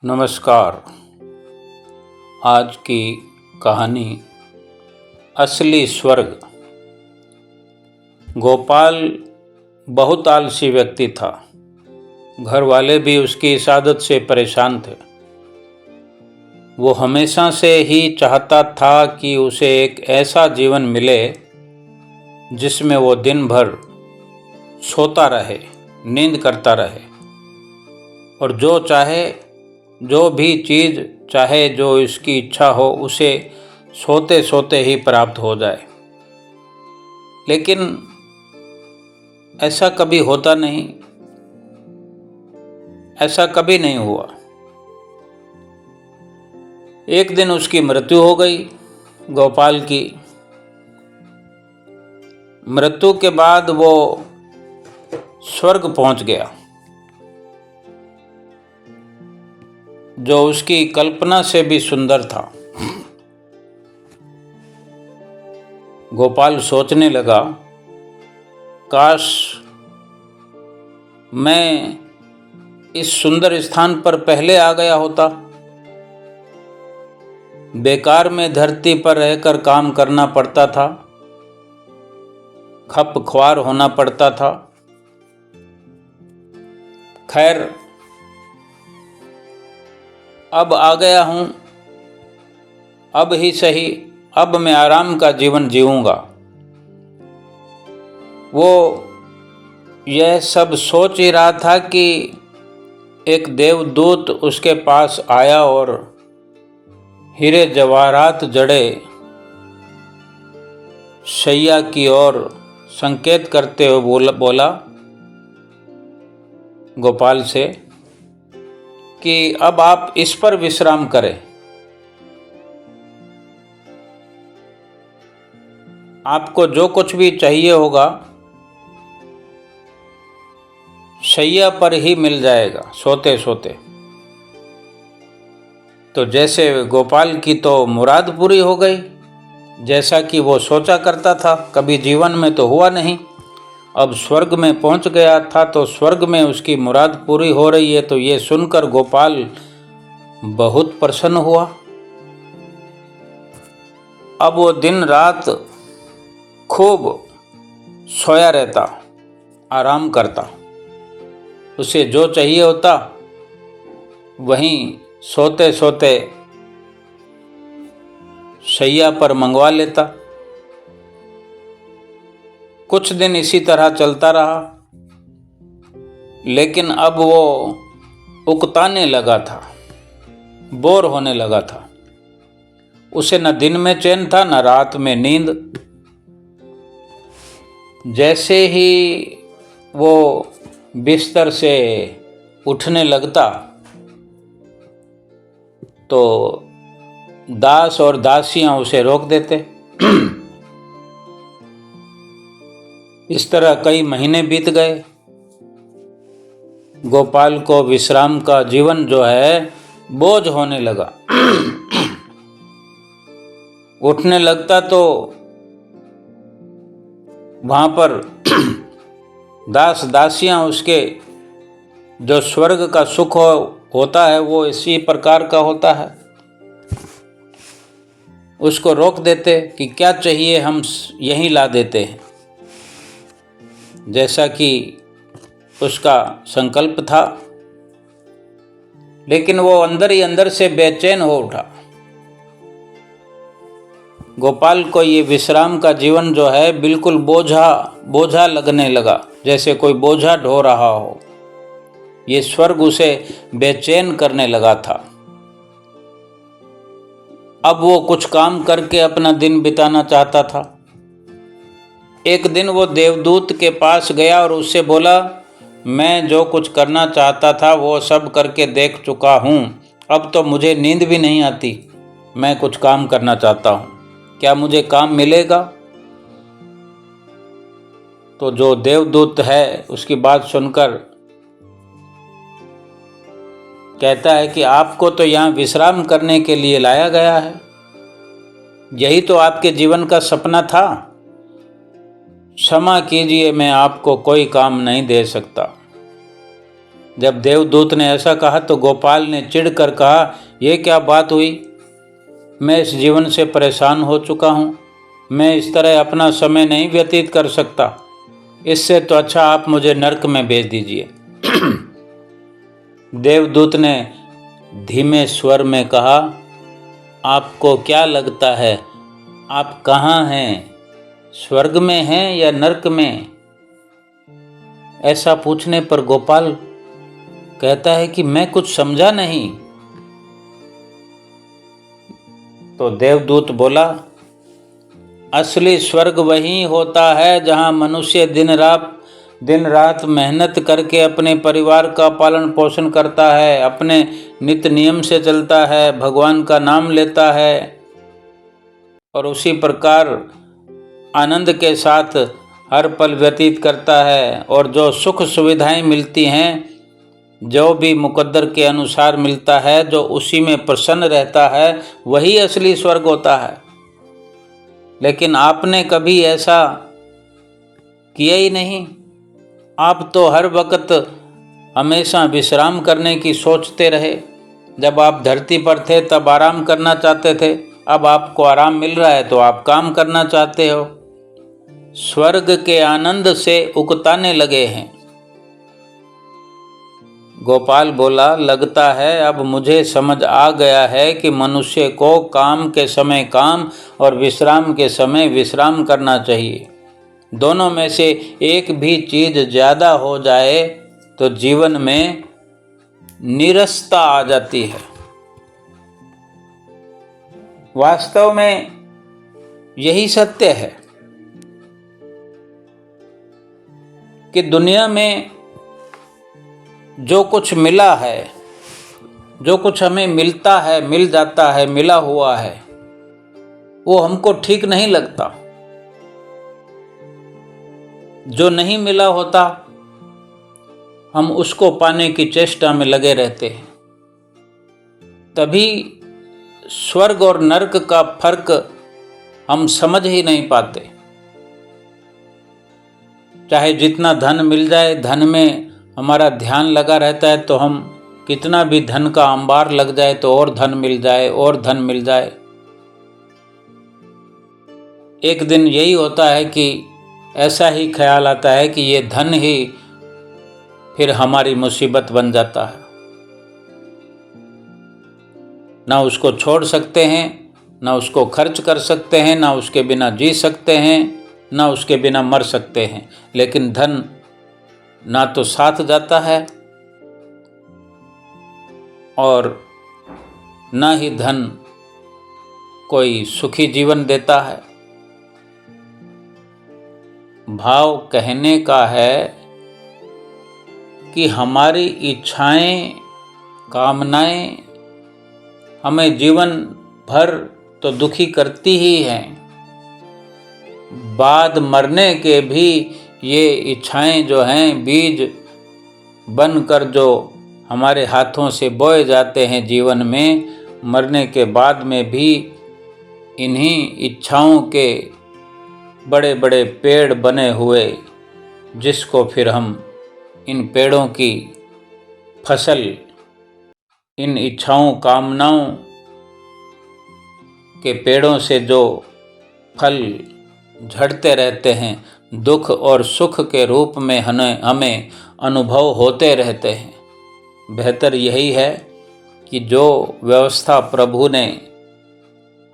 नमस्कार। आज की कहानी असली स्वर्ग। गोपाल बहुत आलसी व्यक्ति था। घर वाले भी उसकी इस आदत से परेशान थे। वो हमेशा से ही चाहता था कि उसे एक ऐसा जीवन मिले जिसमें वो दिन भर सोता रहे, नींद करता रहे और जो चाहे, जो भी चीज़ चाहे, जो इसकी इच्छा हो, उसे सोते सोते ही प्राप्त हो जाए। लेकिन ऐसा कभी होता नहीं, ऐसा कभी नहीं हुआ। एक दिन उसकी मृत्यु हो गई। गोपाल की मृत्यु के बाद वो स्वर्ग पहुंच गया, जो उसकी कल्पना से भी सुंदर था। गोपाल सोचने लगा, काश मैं इस सुंदर स्थान पर पहले आ गया होता। बेकार में धरती पर रहकर काम करना पड़ता था, खपख्वार होना पड़ता था। खैर, अब आ गया हूँ, अब ही सही, अब मैं आराम का जीवन जीऊँगा। वो यह सब सोच ही रहा था कि एक देवदूत उसके पास आया और हीरे जवाहरात जड़े शैया की ओर संकेत करते हुए बोला गोपाल से कि अब आप इस पर विश्राम करें। आपको जो कुछ भी चाहिए होगा शैया पर ही मिल जाएगा, सोते सोते। तो जैसे गोपाल की तो मुराद पूरी हो गई, जैसा कि वो सोचा करता था। कभी जीवन में तो हुआ नहीं, अब स्वर्ग में पहुंच गया था, तो स्वर्ग में उसकी मुराद पूरी हो रही है। तो ये सुनकर गोपाल बहुत प्रसन्न हुआ। अब वो दिन रात खूब सोया रहता, आराम करता। उसे जो चाहिए होता वहीं सोते सोते शैया पर मंगवा लेता। कुछ दिन इसी तरह चलता रहा, लेकिन अब वो उकताने लगा था, बोर होने लगा था। उसे न दिन में चैन था, न रात में नींद। जैसे ही वो बिस्तर से उठने लगता तो दास और दासियां उसे रोक देते। इस तरह कई महीने बीत गए। गोपाल को विश्राम का जीवन जो है बोझ होने लगा। उठने लगता तो वहां पर दास दासियां उसके जो स्वर्ग का सुख होता है वो इसी प्रकार का होता है। उसको रोक देते कि क्या चाहिए, हम यहीं ला देते हैं, जैसा कि उसका संकल्प था। लेकिन वो अंदर ही अंदर से बेचैन हो उठा। गोपाल को ये विश्राम का जीवन जो है बिल्कुल बोझा लगने लगा, जैसे कोई बोझा ढो रहा हो। ये स्वर्ग उसे बेचैन करने लगा था। अब वो कुछ काम करके अपना दिन बिताना चाहता था। एक दिन वो देवदूत के पास गया और उससे बोला, मैं जो कुछ करना चाहता था वो सब करके देख चुका हूँ, अब तो मुझे नींद भी नहीं आती। मैं कुछ काम करना चाहता हूँ, क्या मुझे काम मिलेगा? तो जो देवदूत है उसकी बात सुनकर कहता है कि आपको तो यहाँ विश्राम करने के लिए लाया गया है, यही तो आपके जीवन का सपना था। क्षमा कीजिए, मैं आपको कोई काम नहीं दे सकता। जब देवदूत ने ऐसा कहा तो गोपाल ने चिढ़कर कहा, ये क्या बात हुई? मैं इस जीवन से परेशान हो चुका हूँ। मैं इस तरह अपना समय नहीं व्यतीत कर सकता। इससे तो अच्छा आप मुझे नरक में भेज दीजिए। देवदूत ने धीमे स्वर में कहा, आपको क्या लगता है आप कहाँ हैं? स्वर्ग में हैं या नरक में? ऐसा पूछने पर गोपाल कहता है कि मैं कुछ समझा नहीं। तो देवदूत बोला, असली स्वर्ग वही होता है जहाँ मनुष्य दिन रात मेहनत करके अपने परिवार का पालन पोषण करता है, अपने नित्य नियम से चलता है, भगवान का नाम लेता है और उसी प्रकार आनंद के साथ हर पल व्यतीत करता है। और जो सुख सुविधाएं मिलती हैं, जो भी मुकद्दर के अनुसार मिलता है, जो उसी में प्रसन्न रहता है, वही असली स्वर्ग होता है। लेकिन आपने कभी ऐसा किया ही नहीं। आप तो हर वक्त हमेशा विश्राम करने की सोचते रहे। जब आप धरती पर थे तब आराम करना चाहते थे, अब आपको आराम मिल रहा है तो आप काम करना चाहते हो। स्वर्ग के आनंद से उकताने लगे हैं। गोपाल बोला, लगता है अब मुझे समझ आ गया है कि मनुष्य को काम के समय काम और विश्राम के समय विश्राम करना चाहिए। दोनों में से एक भी चीज ज़्यादा हो जाए तो जीवन में नीरसता आ जाती है। वास्तव में यही सत्य है कि दुनिया में जो कुछ मिला है, जो कुछ हमें मिलता है, मिल जाता है, मिला हुआ है, वो हमको ठीक नहीं लगता। जो नहीं मिला होता हम उसको पाने की चेष्टा में लगे रहते हैं। तभी स्वर्ग और नरक का फर्क हम समझ ही नहीं पाते। चाहे जितना धन मिल जाए, धन में हमारा ध्यान लगा रहता है, तो हम कितना भी धन का अंबार लग जाए तो और धन मिल जाए, और धन मिल जाए। एक दिन यही होता है कि ऐसा ही ख्याल आता है कि ये धन ही फिर हमारी मुसीबत बन जाता है। ना उसको छोड़ सकते हैं, ना उसको खर्च कर सकते हैं, ना उसके बिना जी सकते हैं, ना उसके बिना मर सकते हैं। लेकिन धन ना तो साथ जाता है और ना ही धन कोई सुखी जीवन देता है। भाव कहने का है कि हमारी इच्छाएं, कामनाएं हमें जीवन भर तो दुखी करती ही हैं। बाद मरने के भी ये इच्छाएं जो हैं, बीज बनकर जो हमारे हाथों से बोए जाते हैं जीवन में, मरने के बाद में भी इन्हीं इच्छाओं के बड़े बड़े पेड़ बने हुए, जिसको फिर हम इन पेड़ों की फसल, इन इच्छाओं कामनाओं के पेड़ों से जो फल झड़ते रहते हैं, दुख और सुख के रूप में हमें अनुभव होते रहते हैं। बेहतर यही है कि जो व्यवस्था प्रभु ने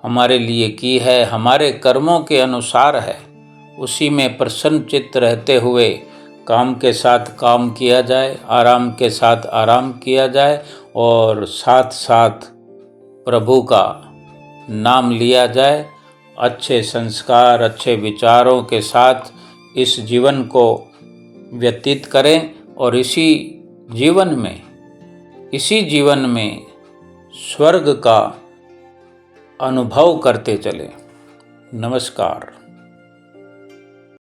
हमारे लिए की है, हमारे कर्मों के अनुसार है, उसी में प्रसन्न चित्त रहते हुए काम के साथ काम किया जाए, आराम के साथ आराम किया जाए और साथ साथ प्रभु का नाम लिया जाए। अच्छे संस्कार, अच्छे विचारों के साथ इस जीवन को व्यतीत करें और इसी जीवन में स्वर्ग का अनुभव करते चलें। नमस्कार।